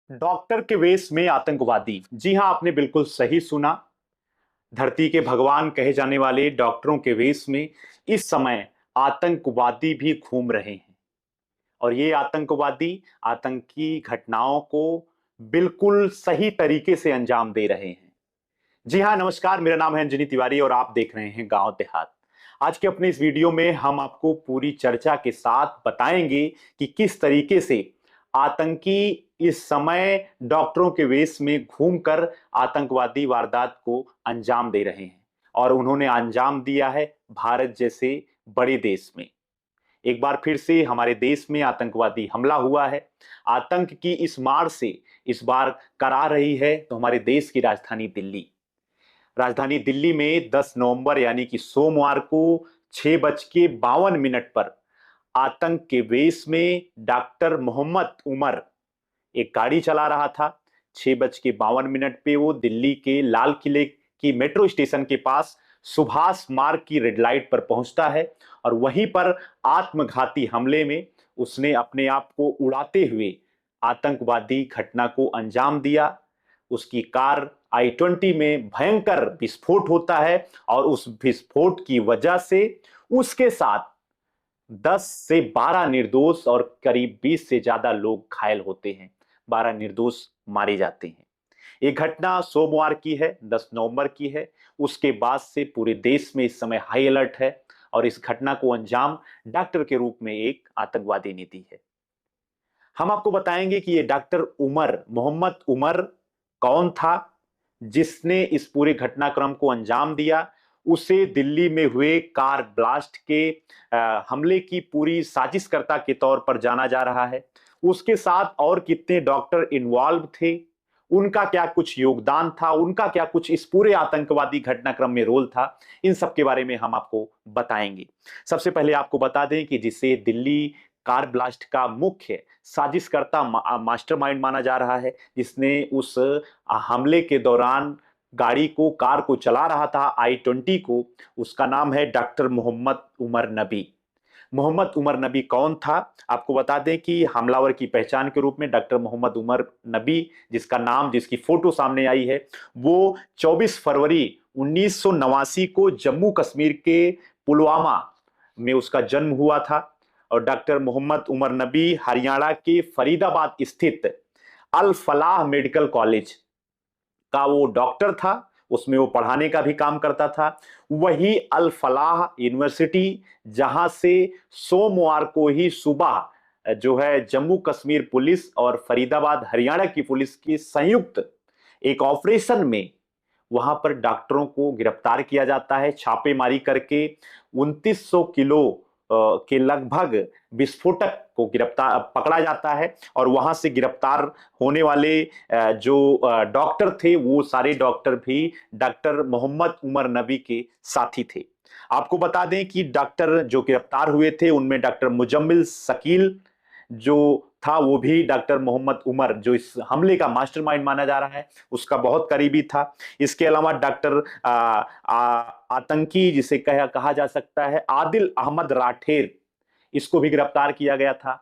Doctor के वेश में आतंकवादी। जी हां, आपने बिल्कुल सही सुना। धरती के भगवान कहे जाने वाले डॉक्टरों के वेश में इस समय आतंकवादी भी घूम रहे हैं। और ये आतंकवादी आतंकी घटनाओं को बिल्कुल सही तरीके से अंजाम दे रहे हैं। जी हां, नमस्कार। मेरा नाम है अंजनी तिवारी और आप देख रहे हैं गांव देहात। आज के अपने इस वीडियो में हम आपको पूरी चर्चा के साथ बताएंगे कि किस तरीके से आतंकी इस समय डॉक्टरों के वेश में घूमकर आतंकवादी वारदात को अंजाम दे रहे हैं। और उन्होंने अंजाम दिया है भारत जैसे बड़े देश में। एक बार फिर से हमारे देश में आतंकवादी हमला हुआ है। आतंक की इस मार से इस बार करा रही है तो हमारे देश की राजधानी दिल्ली। राजधानी दिल्ली में 10 नवंबर यानी कि सोमवार को 6:52 पर आतंक के वेश में डॉक्टर मोहम्मद उमर एक गाड़ी चला रहा था। 6:52 पे वो दिल्ली के लाल किले की मेट्रो स्टेशन के पास सुभाष मार्ग की रेड लाइट पर पहुंचता है और वहीं पर आत्मघाती हमले में उसने अपने आप को उड़ाते हुए आतंकवादी घटना को अंजाम दिया। उसकी कार I-20 में भयंकर विस्फोट होता है और उस विस्फोट की वजह से उसके साथ 10 से 12 निर्दोष और करीब 20 से ज्यादा लोग घायल होते हैं। 12 निर्दोष मारे जाते हैं। ये घटना सोमवार की है, 10 नवंबर की है। उसके बाद से पूरे देश में इस समय हाई अलर्ट है और इस घटना को अंजाम डॉक्टर के रूप में एक आतंकवादी ने दी है। हम आपको बताएंगे कि ये डॉक्टर उमर, मोहम्मद उमर कौन था जिसने इस पूरे घटनाक्रम को अंजाम दिया। उसे दिल्ली में हुए कार ब्लास्ट के हमले की पूरी साजिशकर्ता के तौर पर जाना जा रहा है। उसके साथ और कितने डॉक्टर इन्वॉल्व थे, उनका क्या कुछ योगदान था, उनका क्या कुछ इस पूरे आतंकवादी घटनाक्रम में रोल था, इन सब के बारे में हम आपको बताएंगे। सबसे पहले आपको बता दें कि जिसे दिल्ली कार ब्लास्ट का मुख्य साजिशकर्ता मास्टरमाइंड माना जा रहा है, जिसने उस हमले के दौरान गाड़ी को, कार को चला रहा था I-20 को, उसका नाम है डॉक्टर मोहम्मद उमर नबी। मोहम्मद उमर नबी कौन था? आपको बता दें कि हमलावर की पहचान के रूप में डॉक्टर मोहम्मद उमर नबी, जिसका नाम, जिसकी फोटो सामने आई है, वो 24 फरवरी 1989 को जम्मू कश्मीर के पुलवामा में उसका जन्म हुआ था। और डॉक्टर मोहम्मद उमर नबी हरियाणा के फरीदाबाद स्थित अल फलाह मेडिकल कॉलेज का वो डॉक्टर था। उसमें वो पढ़ाने का भी काम करता था। वही अल फलाह यूनिवर्सिटी जहां से सोमवार को ही सुबह जो है जम्मू कश्मीर पुलिस और फरीदाबाद हरियाणा की पुलिस की संयुक्त एक ऑपरेशन में वहां पर डॉक्टरों को गिरफ्तार किया जाता है। छापेमारी करके 2900 किलो के लगभग विस्फोटक को गिरफ्तार पकड़ा जाता है। और वहां से गिरफ्तार होने वाले जो डॉक्टर थे, वो सारे डॉक्टर भी डॉक्टर मोहम्मद उमर नबी के साथी थे। आपको बता दें कि डॉक्टर जो गिरफ्तार हुए थे उनमें डॉक्टर मुजम्मिल शकील जो था, वो भी डॉक्टर मोहम्मद उमर, जो इस हमले का मास्टरमाइंड माना जा रहा है, उसका बहुत करीबी था। इसके अलावा डॉक्टर आतंकी जिसे कहा जा सकता है आदिल अहमद राठेर, इसको भी गिरफ्तार किया गया था।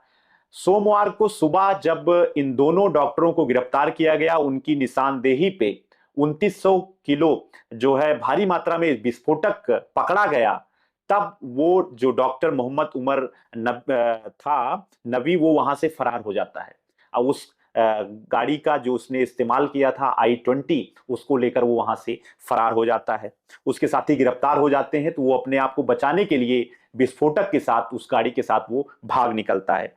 सोमवार को सुबह जब इन दोनों डॉक्टरों को गिरफ्तार किया गया, उनकी निशानदेही पे 2900 किलो जो है भारी मात्रा में विस्फोटक पकड़ा गया। तब वो जो डॉक्टर मोहम्मद उमर था नबी, वो वहां से फरार हो जाता है। अब उस गाड़ी का जो उसने इस्तेमाल किया था I-20, उसको लेकर वो वहां से फरार हो जाता है। उसके साथी गिरफ्तार हो जाते हैं तो वो अपने आप को बचाने के लिए विस्फोटक के साथ, उस गाड़ी के साथ वो भाग निकलता है।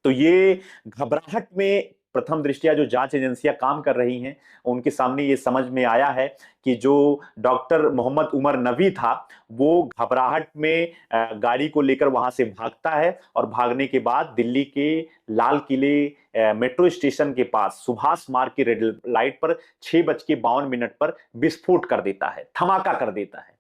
तो ये घबराहट में प्रथम दृष्टया जो जांच एजेंसियां काम कर रही हैं, उनके सामने ये समझ में आया है कि जो डॉक्टर मोहम्मद उमर नबी था, वो घबराहट में गाड़ी को लेकर वहां से भागता है और भागने के बाद दिल्ली के लाल किले मेट्रो स्टेशन के पास सुभाष मार्ग की रेड लाइट पर 6:52 पर विस्फोट कर देता है, धमाका कर देता है।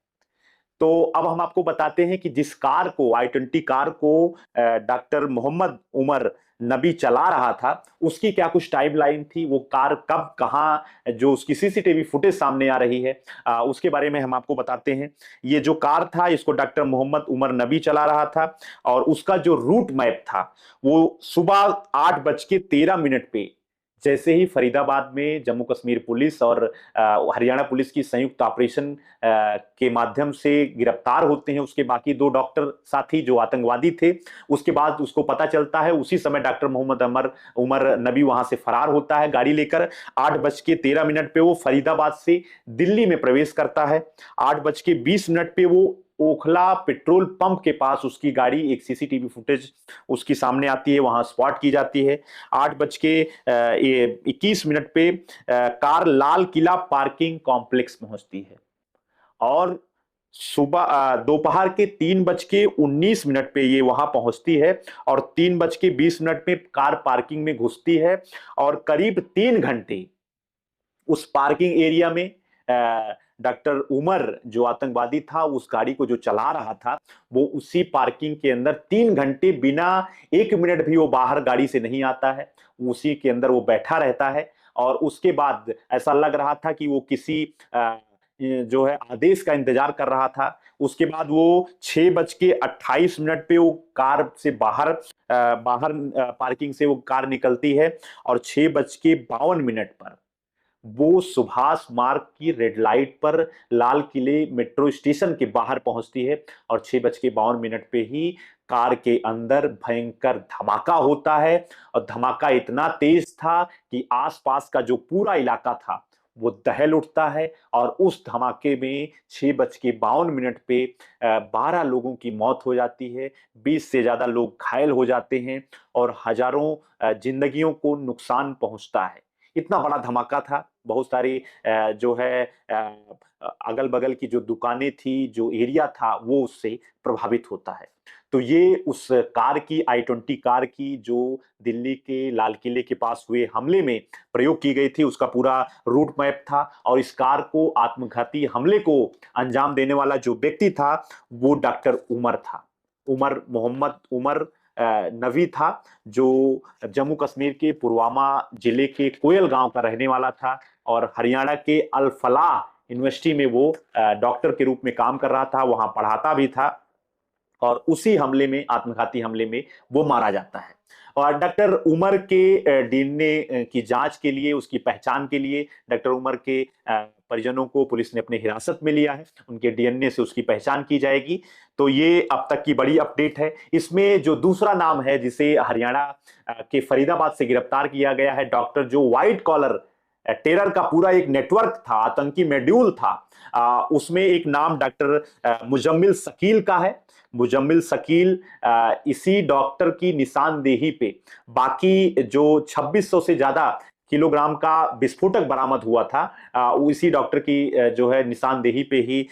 तो अब हम आपको बताते हैं कि जिस कार को, I-20 कार को डॉक्टर मोहम्मद उमर नबी चला रहा था, उसकी क्या कुछ टाइमलाइन थी, वो कार कब, कहां, जो उसकी सीसीटीवी फुटेज सामने आ रही है, उसके बारे में हम आपको बताते हैं। ये जो कार था, इसको डॉक्टर मोहम्मद उमर नबी चला रहा था और उसका जो रूट मैप था, वो सुबह 8:13 पे जैसे ही फरीदाबाद में जम्मू कश्मीर पुलिस और हरियाणा पुलिस की संयुक्त ऑपरेशन के माध्यम से गिरफ्तार होते हैं उसके बाकी दो डॉक्टर साथी जो आतंकवादी थे, उसके बाद उसको पता चलता है उसी समय डॉक्टर मोहम्मद उमर नबी वहां से फरार होता है गाड़ी लेकर। 8:13 पे वो फरीदाबाद से दिल्ली में प्रवेश करता है। 8:20 पे वो ओखला पेट्रोल पंप के पास उसकी गाड़ी, एक सीसीटीवी फुटेज उसकी सामने आती है, वहां स्पॉट की जाती है। 8:21 पे car Lal Qila parking complex पहुंचती है और सुबह दोपहर के 3:19 पे ये वहां पहुंचती है और 3:20 पे कार पार्किंग में घुसती है और करीब 3 घंटे उस पार्किंग एरिया में डॉक्टर उमर जो आतंकवादी था उस गाड़ी को जो चला रहा था वो उसी पार्किंग के अंदर 3 घंटे बिना 1 मिनट भी वो बाहर गाड़ी से नहीं आता है, उसी के अंदर वो बैठा रहता है। और उसके बाद ऐसा लग रहा था कि वो किसी जो है आदेश का इंतजार कर रहा था। उसके बाद वो 6:28 पे वो कार से बाहर पार्किंग से वो कार निकलती है और 6:52 पर वो सुभाष मार्ग की रेड लाइट पर लाल किले मेट्रो स्टेशन के बाहर पहुंचती है और 6:52 पे ही कार के अंदर भयंकर धमाका होता है। और धमाका इतना तेज था कि आसपास का जो पूरा इलाका था वो दहल उठता है और उस धमाके में 6:52 पे 12 लोगों की मौत हो जाती है, 20 से ज्यादा लोग घायल हो जाते हैं और हजारों जिंदगियों को नुकसान पहुंचता है। इतना बड़ा धमाका था। बहुत सारी जो है अगल बगल की जो दुकानें थी, जो एरिया था, वो उससे प्रभावित होता है। तो ये उस कार की, I-20 कार की, जो दिल्ली के लाल किले के पास हुए हमले में प्रयोग की गई थी, उसका पूरा रूट मैप था। और इस कार को, आत्मघाती हमले को अंजाम देने वाला जो व्यक्ति था वो डॉक्टर उमर था। मोहम्मद उमर नबी था, जो जम्मू कश्मीर के पुलवामा जिले के कोयल गांव का रहने वाला था और हरियाणा के अल फलाह यूनिवर्सिटी में वो डॉक्टर के रूप में काम कर रहा था, वहां पढ़ाता भी था। और उसी हमले में, आत्मघाती हमले में, वो मारा जाता है। और डॉक्टर उमर के डीएनए की जांच के लिए, उसकी पहचान के लिए डॉक्टर उमर के परिजनों को पुलिस ने अपने हिरासत में लिया है। उनके डीएनए से उसकी पहचान की जाएगी। तो ये अब तक की बड़ी अपडेट है। इसमें जो दूसरा नाम है जिसे हरियाणा के फरीदाबाद से गिरफ्तार किया गया है, डॉक्टर जो व्हाइट कॉलर टेरर का पूरा एक नेटवर्क था, आतंकी मॉड्यूल था, उसमें एक नाम डॉक्टर मुजम्मिल शकील का है। मुजम्मिल शकील इसी डॉक्टर की निशानदेही पे बाकी जो 2600 से ज्यादा किलोग्राम का विस्फोटक बरामद हुआ था, इसी डॉक्टर की जो है निशानदेही पे ही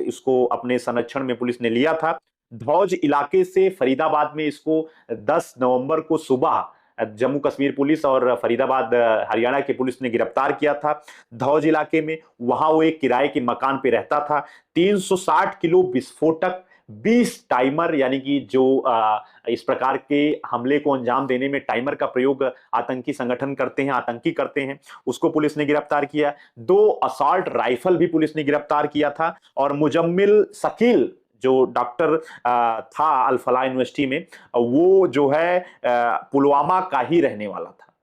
इसको अपने संरक्षण में पुलिस ने लिया था। धौज इलाके से फरीदाबाद में इसको 10 नवंबर को सुबह जम्मू कश्मीर पुलिस और फरीदाबाद हरियाणा की पुलिस ने गिरफ्तार किया था धौज इलाके में। वहां वो एक किराए के मकान पे रहता था। 360 किलो विस्फोटक, 20 टाइमर, यानी कि जो इस प्रकार के हमले को अंजाम देने में टाइमर का प्रयोग आतंकी संगठन करते हैं, आतंकी करते हैं, उसको पुलिस ने गिरफ्तार किया। 2 असॉल्ट राइफल भी पुलिस ने गिरफ्तार किया था। और मुजम्मिल शकील जो डॉक्टर था अल फलाह यूनिवर्सिटी में, वो जो है पुलवामा का ही रहने वाला था।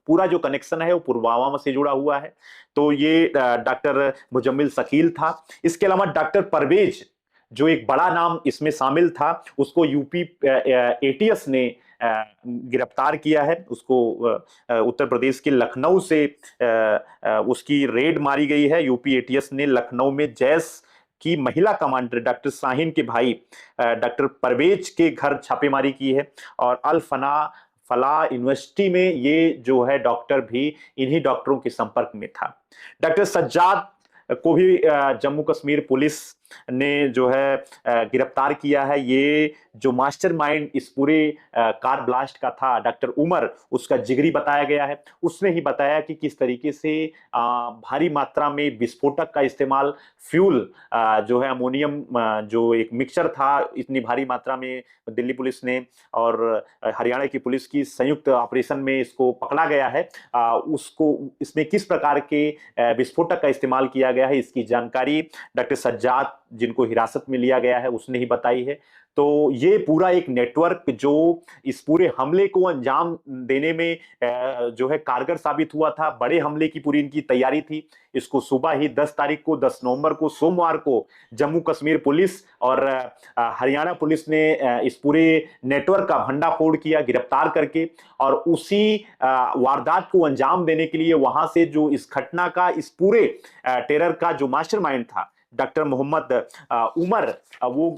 पूरा जो कनेक्शन है वो पुलवामा से जुड़ा हुआ है। तो ये डॉक्टर मुजम्मिल शकील था। इसके अलावा डॉक्टर परवेज, जो एक बड़ा नाम इसमें शामिल था, उसको यूपी एटीएस ने गिरफ्तार किया है। उसको उत्तर प्रदेश के लखनऊ से उसकी रेड मारी गई है। यूपी एटीएस ने लखनऊ में जैश की महिला कमांडर डॉक्टर शाहीन के भाई डॉक्टर परवेज के घर छापेमारी की है। और अल फलाह यूनिवर्सिटी में ये जो है डॉक्टर भी इन्हीं डॉक्टरों के संपर्क में था। डॉक्टर सज्जाद को भी जम्मू कश्मीर पुलिस ने जो है गिरफ्तार किया है। ये जो मास्टरमाइंड इस पूरे कार ब्लास्ट का था, डॉक्टर उमर, उसका जिगरी बताया गया है। उसने ही बताया कि किस तरीके से भारी मात्रा में विस्फोटक का इस्तेमाल, फ्यूल जो है अमोनियम, जो एक मिक्सचर था, इतनी भारी मात्रा में दिल्ली पुलिस ने और हरियाणा की पुलिस की संयुक्त ऑपरेशन में इसको पकड़ा गया है। उसको, इसमें किस प्रकार के विस्फोटक का इस्तेमाल किया गया है, इसकी जानकारी डॉक्टर सज्जाद जिनको हिरासत में लिया गया है उसने ही बताई है। तो ये पूरा एक नेटवर्क जो इस पूरे हमले को अंजाम देने में जो है कारगर साबित हुआ था। बड़े हमले की पूरी इनकी तैयारी थी। इसको सुबह ही 10 तारीख को, 10 नवंबर को, सोमवार को जम्मू कश्मीर पुलिस और हरियाणा पुलिस ने इस पूरे नेटवर्क का भंडाफोड़ किया गिरफ्तार करके, और उसी वारदात को अंजाम देने के लिए वहां से जो इस घटना का, इस पूरे टेरर का जो मास्टरमाइंड था डॉक्टर मोहम्मद उमर, वो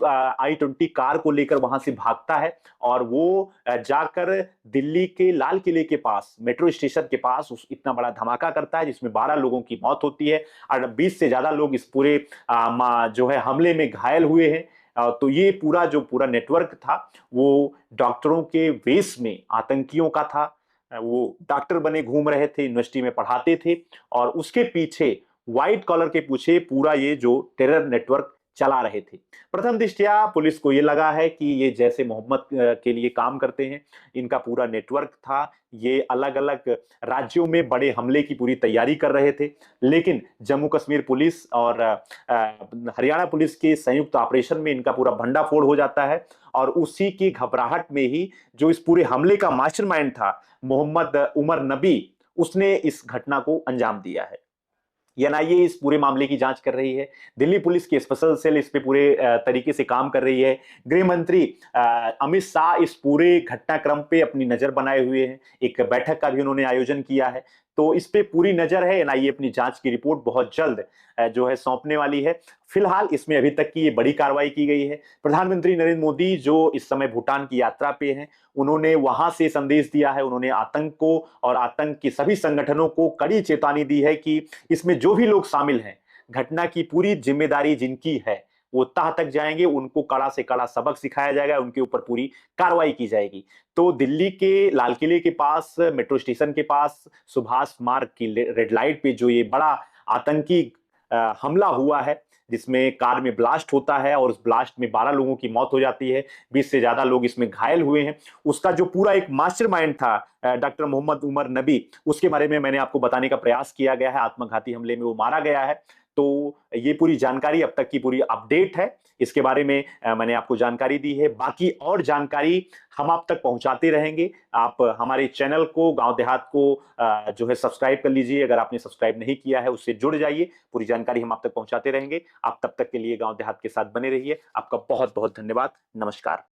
I-20 कार को लेकर वहां से भागता है और वो जाकर दिल्ली के लाल किले के पास, मेट्रो स्टेशन के पास इतना बड़ा धमाका करता है जिसमें 12 लोगों की मौत होती है और 20 से ज्यादा लोग इस पूरे जो है हमले में घायल हुए हैं। तो ये जो पूरा नेटवर्क था वो डॉक्टरों के वेश में आतंकियों का था। वो डॉक्टर बने घूम रहे थे, यूनिवर्सिटी में पढ़ाते थे, और उसके पीछे व्हाइट कॉलर के पीछे पूरा ये जो टेरर नेटवर्क चला रहे थे। प्रथम दृष्टया पुलिस को ये लगा है कि ये जैसे मोहम्मद के लिए काम करते हैं, इनका पूरा नेटवर्क था, ये अलग अलग राज्यों में बड़े हमले की पूरी तैयारी कर रहे थे। लेकिन जम्मू कश्मीर पुलिस और हरियाणा पुलिस के संयुक्त ऑपरेशन में इनका पूरा भंडाफोड़ हो जाता है, और उसी की घबराहट में ही जो इस पूरे हमले का मास्टरमाइंड था मोहम्मद उमर नबी, उसने इस घटना को अंजाम दिया है। एनआईए इस पूरे मामले की जांच कर रही है। दिल्ली पुलिस की स्पेशल सेल इस पे पूरे तरीके से काम कर रही है। गृह मंत्री अमित शाह इस पूरे घटनाक्रम पे अपनी नजर बनाए हुए हैं। एक बैठक का भी उन्होंने आयोजन किया है। तो इस पे पूरी नजर है। एनआईए अपनी जांच की रिपोर्ट बहुत जल्द जो है सौंपने वाली है। फिलहाल इसमें अभी तक की ये बड़ी कार्रवाई की गई है। प्रधानमंत्री नरेंद्र मोदी जो इस समय भूटान की यात्रा पे हैं, उन्होंने वहां से संदेश दिया है। उन्होंने आतंक को और आतंक के सभी संगठनों को कड़ी चेतावनी दी है कि इसमें जो भी लोग शामिल हैं, घटना की पूरी जिम्मेदारी जिनकी है वो तह तक जाएंगे, उनको कड़ा से कड़ा सबक सिखाया जाएगा, उनके ऊपर पूरी कार्रवाई की जाएगी। तो दिल्ली के लाल किले के पास, मेट्रो स्टेशन के पास, सुभाष मार्ग की रेड लाइट पे जो ये बड़ा आतंकी हमला हुआ है, जिसमें कार में ब्लास्ट होता है और उस ब्लास्ट में 12 लोगों की मौत हो जाती है, 20 से ज्यादा लोग इसमें घायल हुए हैं। उसका जो पूरा एक मास्टरमाइंड था डॉक्टर मोहम्मद उमर नबी, उसके बारे में मैंने आपको बताने का प्रयास किया गया है। आत्मघाती हमले में वो मारा गया है। तो ये पूरी जानकारी अब तक की पूरी अपडेट है। इसके बारे में मैंने आपको जानकारी दी है। बाकी और जानकारी हम आप तक पहुंचाते रहेंगे। आप हमारे चैनल को, गांव देहात को जो है सब्सक्राइब कर लीजिए। अगर आपने सब्सक्राइब नहीं किया है उससे जुड़ जाइए। पूरी जानकारी हम आप तक पहुंचाते रहेंगे। आप तब तक के लिए गांव देहात के साथ बने रहिए। आपका बहुत बहुत धन्यवाद। नमस्कार।